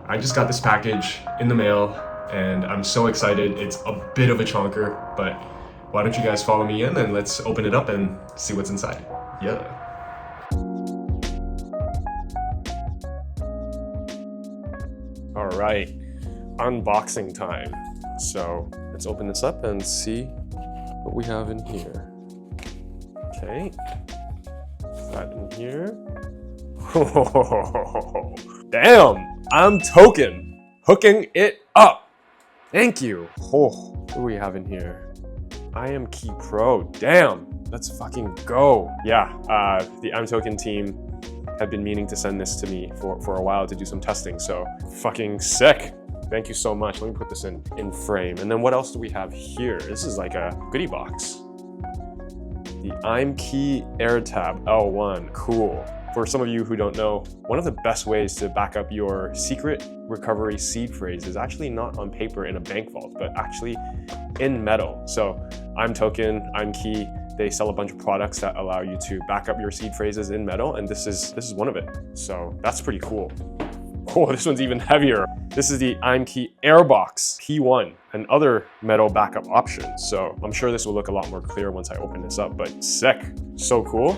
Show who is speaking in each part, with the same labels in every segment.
Speaker 1: I just got this package in the mail and I'm so excited. It's a bit of a chonker, but why don't you guys follow me in and let's open it up and see what's inside. Yeah. All right, unboxing time. So let's open this up and see what we have in here. Okay, that in here. Damn, imToken, hooking it up. Thank you. Oh, what do we have in here? imKey Pro. Damn, let's fucking go. Yeah, the imToken team had been meaning to send this to me for a while to do some testing, so fucking sick. Thank you so much. Let me put this in frame. And then what else do we have here? This is like a goodie box. The imKey AirTab L1, cool. For some of you who don't know, one of the best ways to back up your secret recovery seed phrase is actually not on paper in a bank vault, but actually in metal. So imToken, imKey, they sell a bunch of products that allow you to back up your seed phrases in metal, and this is one of it. So that's pretty cool. Oh, this one's even heavier. This is the imKey Heirbox P1 and other metal backup options. So I'm sure this will look a lot more clear once I open this up, but sick, so cool.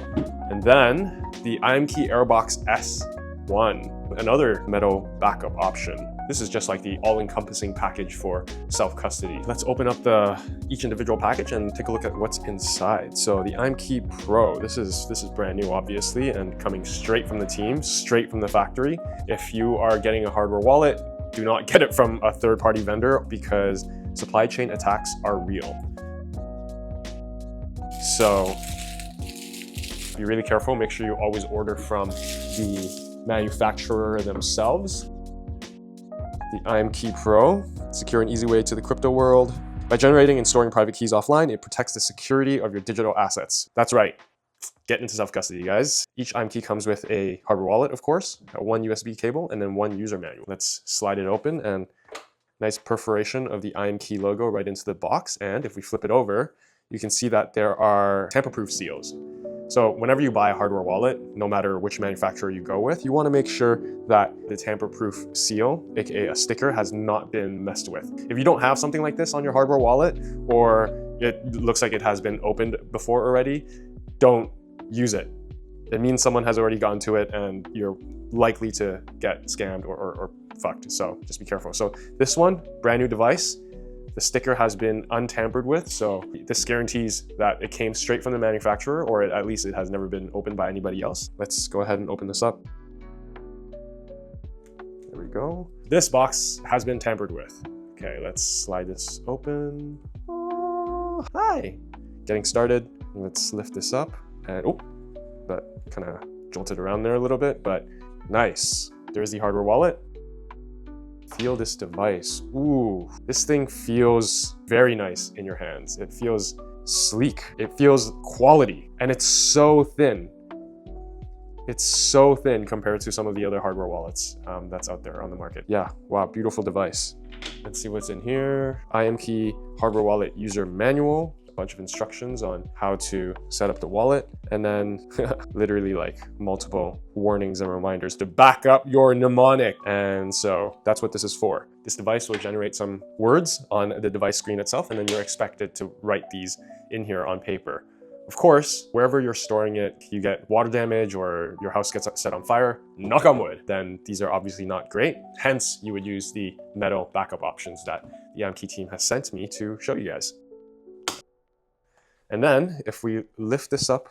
Speaker 1: And then the imKey Heirbox S1, another metal backup option. This is just like the all-encompassing package for self-custody. Let's open up each individual package and take a look at what's inside. So the imKey Pro, this is brand new, obviously, and coming straight from the team, straight from the factory. If you are getting a hardware wallet, do not get it from a third-party vendor because supply chain attacks are real. So be really careful. Make sure you always order from the manufacturer themselves. The imKey Pro, secure and easy way to the crypto world. By generating and storing private keys offline, it protects the security of your digital assets. That's right. Get into self-custody, guys. Each imKey comes with a hardware wallet, of course, one USB cable, and then one user manual. Let's slide it open, and nice perforation of the imKey logo right into the box. And if we flip it over, you can see that there are tamper-proof seals. So whenever you buy a hardware wallet, no matter which manufacturer you go with, you want to make sure that the tamper-proof seal, aka a sticker, has not been messed with. If you don't have something like this on your hardware wallet, or it looks like it has been opened before already, don't use it. It means someone has already gotten to it and you're likely to get scammed or fucked. So just be careful. So this one, brand new device. The sticker has been untampered with, so this guarantees that it came straight from the manufacturer, or at least it has never been opened by anybody else. Let's go ahead and open this up. There we go. This box has been tampered with. Okay, let's slide this open. Oh, hi. Getting started. Let's lift this up. And oh, that kind of jolted around there a little bit, but nice. There's the hardware wallet. Feel this device. Ooh, this thing feels very nice in your hands. It feels sleek. It feels quality. And it's so thin. It's so thin compared to some of the other hardware wallets that's out there on the market. Yeah, wow, beautiful device. Let's see what's in here. imKey hardware wallet user manual. A bunch of instructions on how to set up the wallet, and then literally like multiple warnings and reminders to back up your mnemonic. And so that's what this is for. This device will generate some words on the device screen itself, and then you're expected to write these in here on paper. Of course, wherever you're storing it, you get water damage or your house gets set on fire, knock on wood, then these are obviously not great. Hence, you would use the metal backup options that the imKey team has sent me to show you guys. And then if we lift this up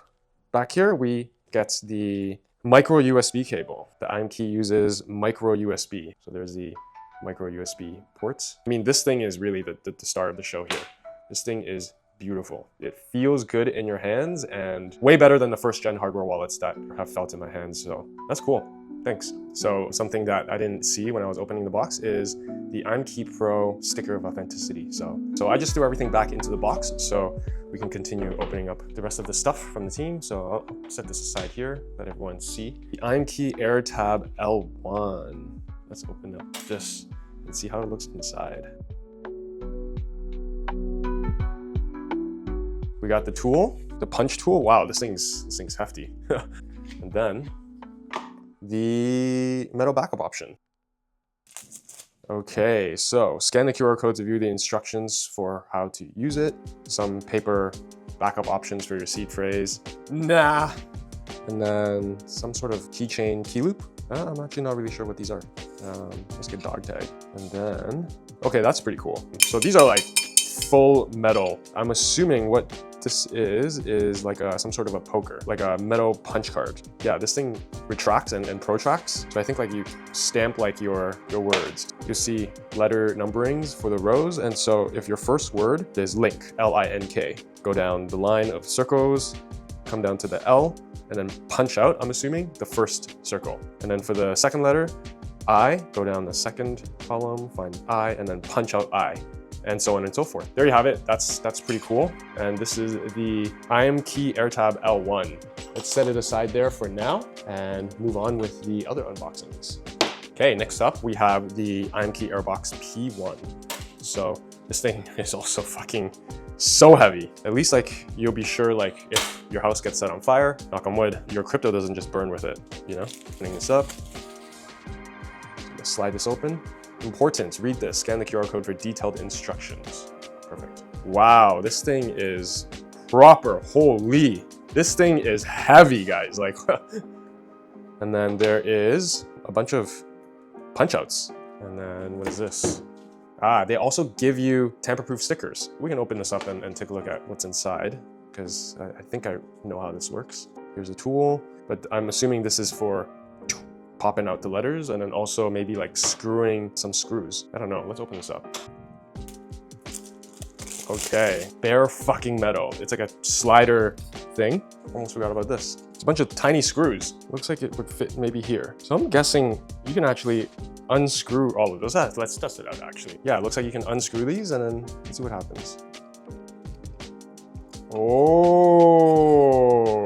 Speaker 1: back here, we get the micro USB cable. The imKey uses micro USB. So there's the micro USB ports. I mean, this thing is really the star of the show here. This thing is beautiful. It feels good in your hands and way better than the first gen hardware wallets that have felt in my hands. So that's cool. Thanks. So something that I didn't see when I was opening the box is the imKey Pro sticker of authenticity. So I just threw everything back into the box so we can continue opening up the rest of the stuff from the team. So I'll set this aside here, let everyone see. The imKey AirTab L1. Let's open up this and see how it looks inside. We got the tool, the punch tool. Wow, this thing's hefty. And then the metal backup option. Okay, so scan the QR code to view the instructions for how to use it. Some paper backup options for your seed phrase. Nah. And then some sort of keychain key loop. I'm actually not really sure what these are. Let's get dog tag. And then, okay, that's pretty cool. So these are like full metal. I'm assuming what this is like some sort of a poker, like a metal punch card. Yeah, this thing retracts and protracts. So I think like you stamp like your words. You see letter numberings for the rows. And so if your first word is link, L-I-N-K, go down the line of circles, come down to the L, and then punch out, I'm assuming, the first circle. And then for the second letter, I, go down the second column, find I, and then punch out I, and so on and so forth. There you have it. That's pretty cool. And this is the imKey AirTab L1. Let's set it aside there for now and move on with the other unboxings. Okay, next up we have the imKey Heirbox P1. So this thing is also fucking so heavy. At least like you'll be sure like if your house gets set on fire, knock on wood, your crypto doesn't just burn with it, you know? Opening this up, slide this open. Important, read this, scan the QR code for detailed instructions. Perfect. Wow, this thing is proper, holy. This thing is heavy, guys, like. And then there is a bunch of punch outs. And then what is this? They also give you tamper-proof stickers. We can open this up and take a look at what's inside, because I think I know how this works. Here's a tool, but I'm assuming this is for popping out the letters and then also maybe like screwing some screws. I don't know, let's open this up. Okay, bare fucking metal. It's like a slider thing. Almost forgot about this. It's a bunch of tiny screws. Looks like it would fit maybe here. So I'm guessing you can actually unscrew all of those. Let's test it out actually. Yeah, it looks like you can unscrew these and then let's see what happens. Oh,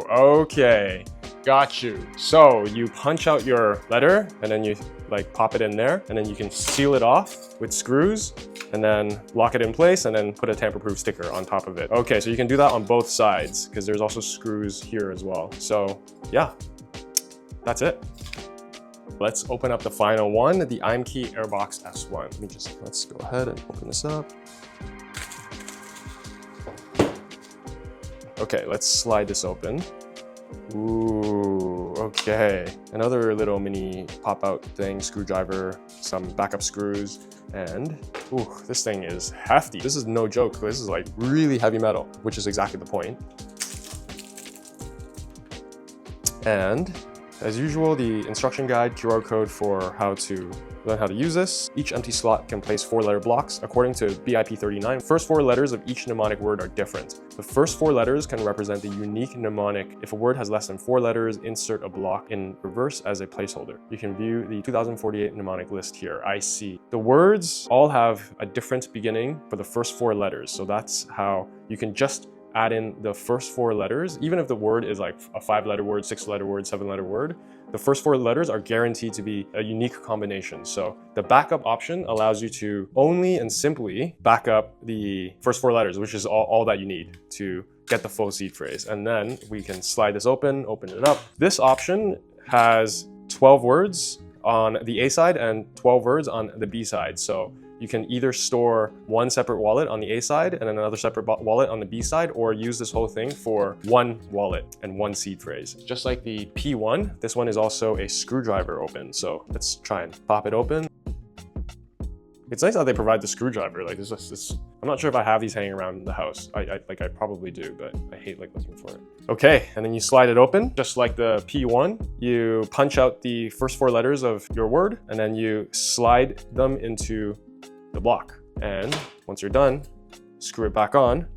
Speaker 1: okay. Got you. So you punch out your letter and then you like pop it in there and then you can seal it off with screws and then lock it in place and then put a tamper-proof sticker on top of it. Okay, so you can do that on both sides because there's also screws here as well. So yeah, that's it. Let's open up the final one, the imKey Heirbox S1. Let's go ahead and open this up. Okay, let's slide this open. Ooh, okay. Another little mini pop-out thing, screwdriver, some backup screws, and ooh, this thing is hefty. This is no joke. This is like really heavy metal, which is exactly the point. And as usual, the instruction guide, QR code for how to learn how to use this. Each empty slot can place 4-letter blocks. According to BIP 39, first 4 letters of each mnemonic word are different. The first 4 letters can represent the unique mnemonic. If a word has less than 4 letters, insert a block in reverse as a placeholder. You can view the 2048 mnemonic list here. I see. The words all have a different beginning for the first 4 letters. So that's how you can just add in the first 4 letters, even if the word is like a 5-letter word, 6-letter word, 7-letter word, the first 4 letters are guaranteed to be a unique combination. So the backup option allows you to only and simply back up the first 4 letters, which is all that you need to get the full seed phrase. And then we can slide this open it up. This option has 12 words on the A side and 12 words on the B side. So you can either store one separate wallet on the A side and another separate wallet on the B side, or use this whole thing for one wallet and one seed phrase. Just like the P1, this one is also a screwdriver open. So let's try and pop it open. It's nice how they provide the screwdriver. Like this, I'm not sure if I have these hanging around the house. I probably do, but I hate like looking for it. Okay, and then you slide it open, just like the P1. You punch out the first 4 letters of your word, and then you slide them into the block. And once you're done, screw it back on.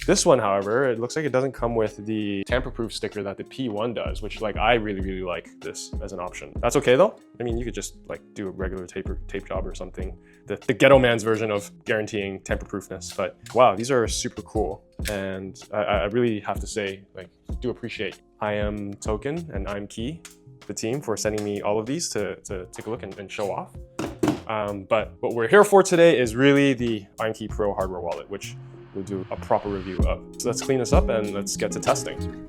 Speaker 1: This one, however, it looks like it doesn't come with the tamper-proof sticker that the P1 does, which like I really like this as an option. That's okay though. I mean, you could just like do a regular tape job or something. The ghetto man's version of guaranteeing tamper-proofness. But wow, these are super cool. And I really have to say, like, do appreciate imToken and imKey, the team, for sending me all of these to take a look and show off. But what we're here for today is really the imKey Pro hardware wallet, which we'll do a proper review of. So let's clean this up and let's get to testing.